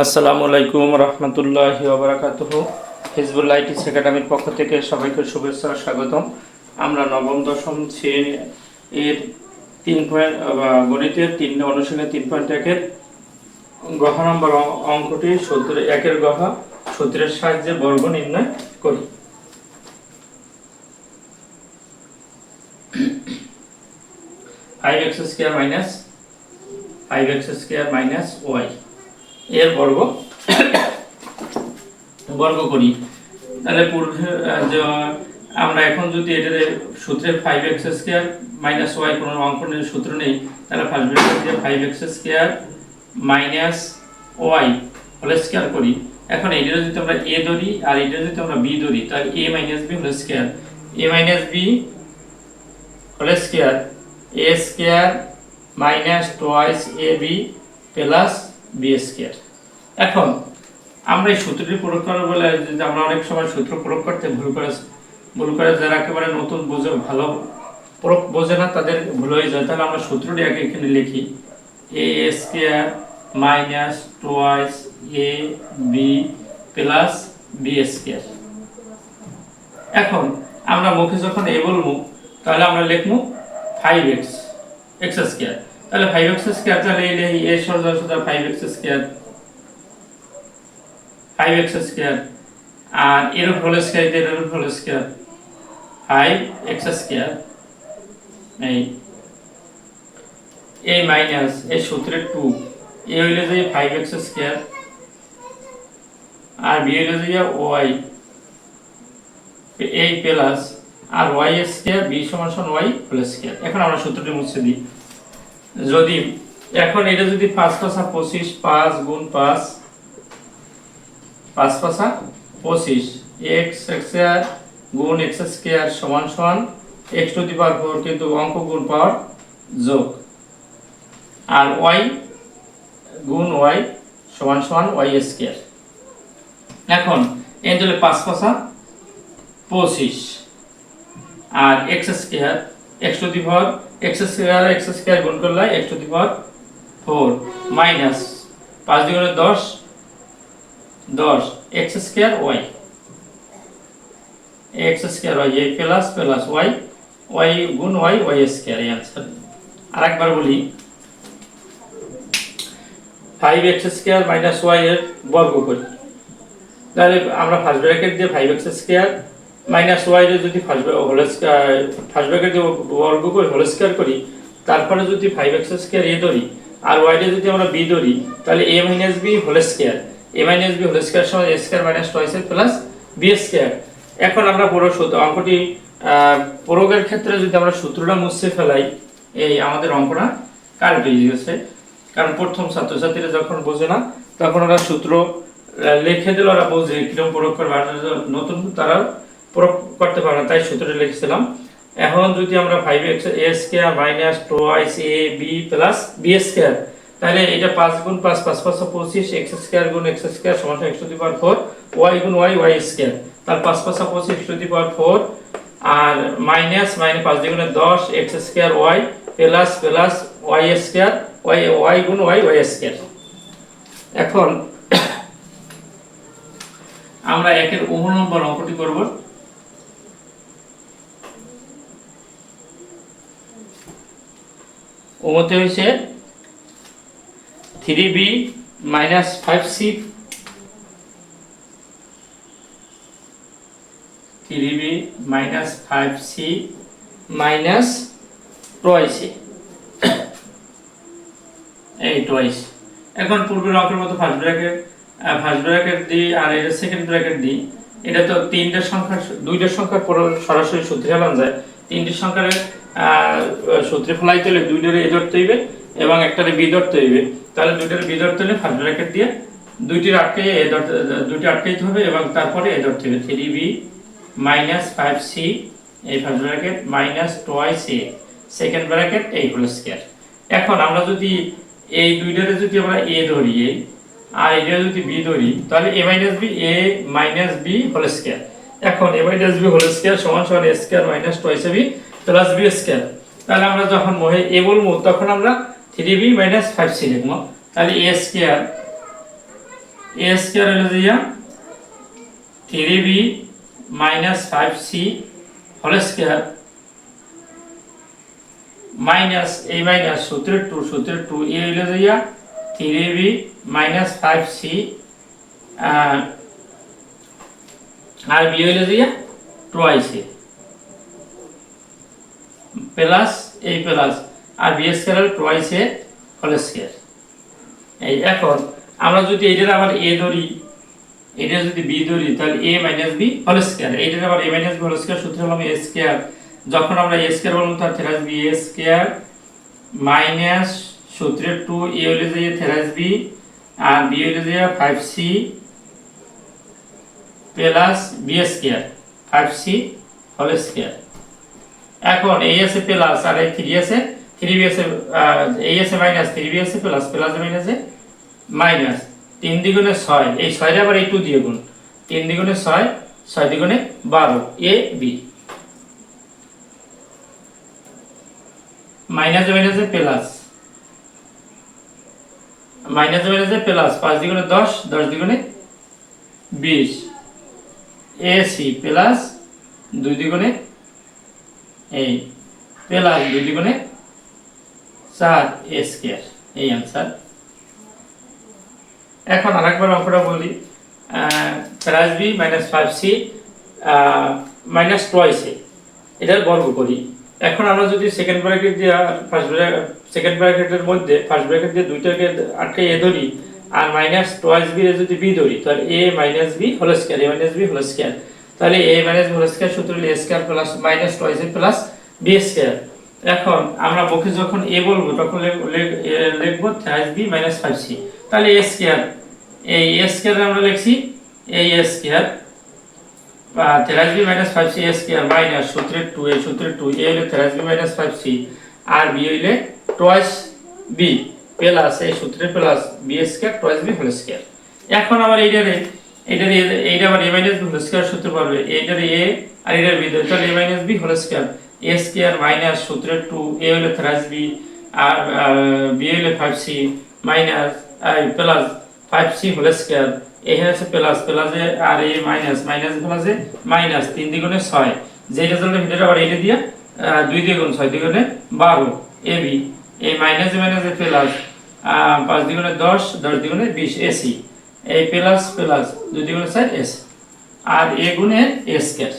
আসসালামু আলাইকুম রহমতুল্লাহি ওয়া বারাকাতুহু। হিজবুল্লাহ আইটিস একাডেমির পক্ষ থেকে সবাইকে শুভেচ্ছা ও স্বাগতম। আমরা নবম দশম শ্রেণী এর 3 গণিতের অনুশীলনী 3.1 গহ নম্বর অঙ্কটি সূত্র 1 গহ সূত্রের সাহায্যে বর্গ নির্ণয় করি। Five x square minus y এর বর্গ করি। তাহলে পূর্বে আমরা এখন যদি এটা সূত্রে 5x² মাইনাস ওয়াই কোনো অঙ্কনের সূত্র নেই, তাহলে ফার্স্ট ব্র্যাকেট দিয়ে 5x² minus Y whole square করি। এখন এটা যদি আমরা a ধরি আর এটা যদি আমরা b ধরি, তাহলে a minus b whole square, a minus b whole square, a square minus twice ab plus b square. এখন আমরা এই সূত্রটি প্রয়োগ করার বলে যদি আমরা অনেক সময় সূত্র প্রয়োগ করতে ভুল করে যারা একেবারে নতুন ভালো প্রয়োগ বোঝে না তাদের ভুল হয়ে যায়। তাহলে আমরা সূত্রটি আগে এখানে লিখি, a square minus twice a b plus b square. এখন আমরা মুখে যখন a বলবো তাহলে আমরা লিখবো 5x স্কয়ার। তাহলে 5x স্কয়ার, তাহলে এই a সোজা 5x স্কয়ার আর এর হোল স্কয়ার এর হোল স্কয়ার 5x স্কয়ার এই মাইনাস এই সূত্রে 2 এ হইলে যে 5x স্কয়ার আর b হইলে যে y এই প্লাস আর y স্কয়ার b সমান y হোল স্কয়ার। এখন আমরা সূত্রটি মুছে দিই। যদি এখন এটা যদি 5 5 25 5 গুণ 5 5 5 25 x স্কয়ার গুণ x স্কয়ার সমান সমান x টু দি পাওয়ার 4, কিন্তু অঙ্ক গুণ পাওয়ার যোগ, আর y গুণ y সমান সমান y স্কয়ার। এখন এই দিলে 5 5 25 আর x square x to the power x square গুণ করলে x to the power 4 minus 5 দ্বিগুণে 10 x স্কয়ার y এই প্লাস প্লাস y গুণ y স্কয়ার এই आंसर। আরেকবার বলি, 5x স্কয়ার মাইনাস y এর বর্গ করি। তাহলে আমরা ফার্স্ট ব্র্যাকেট দিয়ে 5x স্কয়ার মাইনাস y এর যদি ফার্স্ট ব্র্যাকেট দিয়ে বর্গ করে হোল স্কয়ার করি, তারপরে যদি 5x স্কয়ার a ধরি আর y এর যদি আমরা b ধরি, তাহলে a minus b whole square, a minus b whole square সমান a square minus twice plus b square. এখন আমরা পুরো অঙ্কটি প্রয়োগের ক্ষেত্রে যদি আমরা সূত্রটা মুছে ফেলাই, এই আমাদের অঙ্কটা কারেক্ট হয়ে গেছে। কারণ প্রথম ছাত্রছাত্রীরা যখন বোঝে না তখন ওরা সূত্র লিখে দিলে ওরা বোঝে কিরকম প্রয়োগ করবে, আর নতুন তারা প্রয়োগ করতে পারে না, তাই সূত্রটা লিখেছিলাম। এখন যদি আমরা 5x square minus twice a b plus b square, তাহলে এটা 5 গুণ 5 5 5 25 x স্কয়ার গুণ x স্কয়ার সমান x to the power 4 y গুণ y স্কয়ার, তার 5 5 25 x টু দি পাওয়ার 4 আর মাইনাস 5 দ্বিগুণে 10 x square y plus plus y square y গুণ y স্কয়ার। এখন আমরা একের ওহম নম্বর অঙ্কটি করব। ওমতে হইছে 3b minus 5c 3b minus 5c minus twice এই টুয়াইস। এখন পূর্বের অঙ্কের মতো ফার্স্ট ব্র্যাকেট দিই আর এটা সেকেন্ড ব্র্যাকেট দিই। এটা তো দুইটার সংখ্যার সরাসরি সূত্রে ফেলানো যায়। তিনটির সংখ্যার সূত্রে ফেলাইতে হলে দুইটারে a ধরতে হইবে এবং একটারে b ধরতে হইবে। তাহলে দুইটারে b ধরতে হলে ফার্স্ট ব্র্যাকেট দিয়ে দুইটি আটকাইতে হবে এবং তারপরে a ধরতে হবে। 3b মাইনাস 5c এই first bracket minus twice a second bracket এই হোল স্কয়ার। এখন আমরা যদি এই দুইটারে যদি আমরা a ধরি আর এটা যদি b ধরি, তাহলে a minus b whole square. এখন a minus b whole square সমান সমান a square minus twice ab plus b square. তাহলে আমরা যখন a বলবো তখন আমরা 3b মাইনাস 5c লিখবো। তাহলে a স্কয়ার এ স্কয়ার হলো যে 3b minus 5c whole square minus এই মাইনাস সূত্রের 2 এ হলো যে 3b মাইনাস 5c আর বি হলো যে টুয়াইস এ প্লাস এই প্লাস আর বি স্কয়ার হলো টুয়াইস এ হোল স্কয়ার। এই এখন আমরা যদি এইটার আবার এ ধরি, এটা যদি বি ধরি, তাহলে a minus B whole square, এইটার আবার a minus B whole square সূত্র হলো a স্কয়ার। যখন আমরা a স্কয়ার বলবো তার থেরাস বি a স্কয়ার মাইনাস সূত্রের 2 a হলো যে থেরাস বি আর b হলো যে 5c plus b square 5c whole square. এখন a আছে প্লাস আর এই 3 আছে, 3b আছে a আছে মাইনাস 3b আছে প্লাস প্লাস মাইনাসে মাইনাস 3 দ্বিগুণে 6, এই 6 আবার এই 2 দিয়ে গুণ, 3 দ্বিগুণে 6, 6 দ্বিগুণে 12 a b মাইনাস মাইনাসে প্লাস মাইনাস মাইনাসে প্লাস 5 দ্বিগুণে 10, 10 দ্বিগুণে 20 ac প্লাস 2 দ্বিগুণে এই প্লাস 2 দ্বিগুণে 4 a স্কয়ার, এই आंसर। এখন আরেকবার অঙ্কটা বলি, plus b minus 5c minus twice a এটার বর্গ করি। এখন আমরা যদি সেকেন্ড ব্র্যাকেট দিয়ে ফার্স্ট ব্র্যাকেট সেকেন্ড ব্র্যাকেটের মধ্যে ফার্স্ট ব্র্যাকেট দিয়ে দুইটাকে আটকে এ ধরি আর মাইনাস টুয়াইস বি এর যদি বি ধরি, তাহলে a minus B whole square, a minus B whole square, তাহলে a minus B whole square সূত্র হলো a square plus minus twice A plus b square. এখন আমরা মুখে যখন a বলবো তখন লিখব টুয়াইস b মাইনাস 5c, তাহলে a স্কয়ার, এই a স্কয়ার আমরা লিখছি এই a square twice b minus 5c a square minus সূত্রের 2 a সূত্রের 2 a হলো টুয়াইস b মাইনাস 5c আর b হইলে টুয়াইস b প্লাস এই সূত্রের plus b square twice b whole square. এখন আবার এইটা আবার a minus b whole square সূত্র পারবে, এইটারে a আর এটার b ধরে, তাহলে a minus b whole square a square minus সূত্রের 2 a হলো টুয়াইস b আর b হলো 5c minus plus 5c whole square, এখানে আছে প্লাস প্লাসে আর এই মাইনাস মাইনাস প্লাসে মাইনাস 3 দ্বিগুণে 6, যে রেজাল্ট ভিতরে আবার এটা দিয়া 2 দ্বিগুণ 6 দ্বিগুণে 12 ab, এই মাইনাস মাইনাসে প্লাস 5 দ্বিগুণে 10, 10 দ্বিগুণে 20 ac, এই প্লাস প্লাস 2 দ্বিগুণে 4 ac আর a গুণে a স্কয়ার।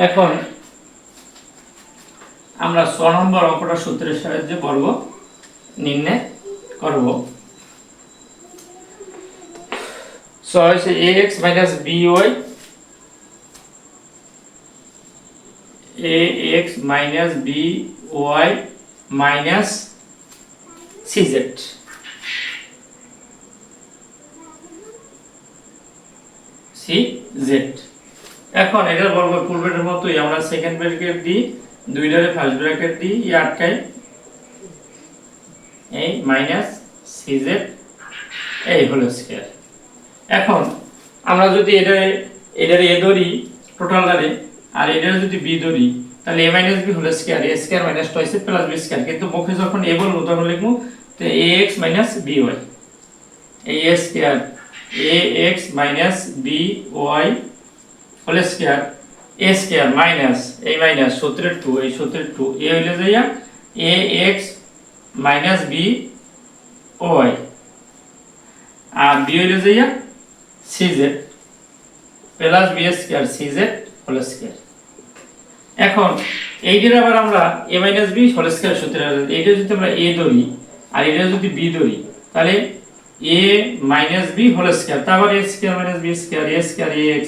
এখন আমরা 6 নম্বর অঙ্কটা সূত্রের সাহায্যে বর্গ নির্ণয় করব। So it's ax minus by ax minus by minus cz এখন এটার বর্গ পূর্বের মতোই আমরা সেকেন্ড ব্র্যাকেট দিই, দুইটারে ফার্স্ট ব্র্যাকেট দিই, এই আটকাই এই মাইনাস cz এই হোল স্কয়ার। এখন আমরা যদি এটারে a ধরি টোটালটারে আর এটারে যদি b ধরি, তাহলে a minus b whole square a square minus twice plus b square, কিন্তু মুখে যখন a বলবো তখন লিখবো তো ax মাইনাস by এই a square ax minus by whole square a square minus এই মাইনাস সূত্রের 2 এই সূত্রের 2 a হইলে যাইয়া ax মাইনাস by আর b হইলে যাইয়া cz plus b square cz whole square. এখন এইটার আবার আমরা a minus b whole square সূত্রে, এইটা যদি আমরা a ধরি আর এটা যদি b ধরি, তাহলে a minus b whole square, তারপর a square minus b square a square ax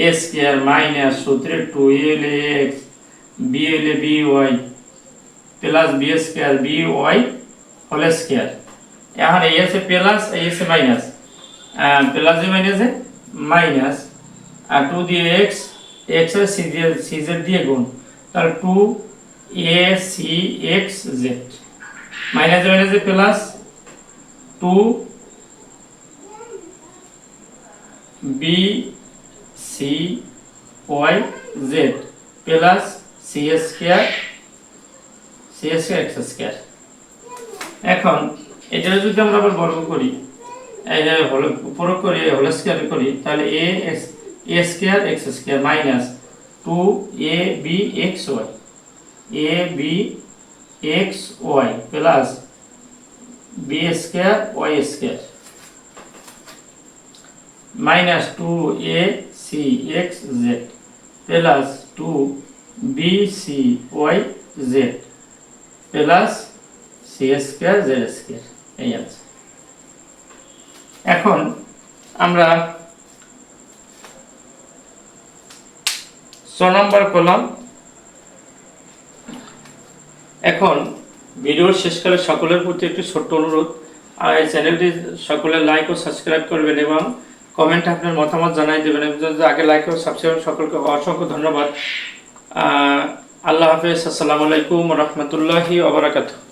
a square minus সূত্রের 2 a হলে ax b হলে by plus b square by whole square. এখন এই আছে প্লাস এই আছে মাইনাস, প্লাস মাইনাসে মাইনাস আর 2 দিয়ে x x এর cz দিয়ে গুণ, তাহলে 2 a c x z minus মাইনাসে plus 2 b c y z plus c square x square. এখন এটা যদি আমরা আবার বর্গ করি, এটা হলো উপরে করে হোল স্কয়ার করি, তাহলে a square x square minus 2ab xy plus b square y square minus 2acxz plus 2bcyz plus c square z square. এই আছে। এখন আমরা 6 নম্বর কলাম। এখন ভিডিওর শেষকালে সকলের প্রতি একটি ছোট্ট অনুরোধ, আর এই চ্যানেলটি সকলে লাইক ও সাবস্ক্রাইব করবেন এবং কমেন্টে আপনার মতামত জানাই দেবেন। আগে লাইক ও সাবস্ক্রাইব সকলকে অসংখ্য ধন্যবাদ। আল্লাহ হাফেজ। আসসালামু আলাইকুম ওয়া রাহমাতুল্লাহি ওয়া বারাকাতুহু।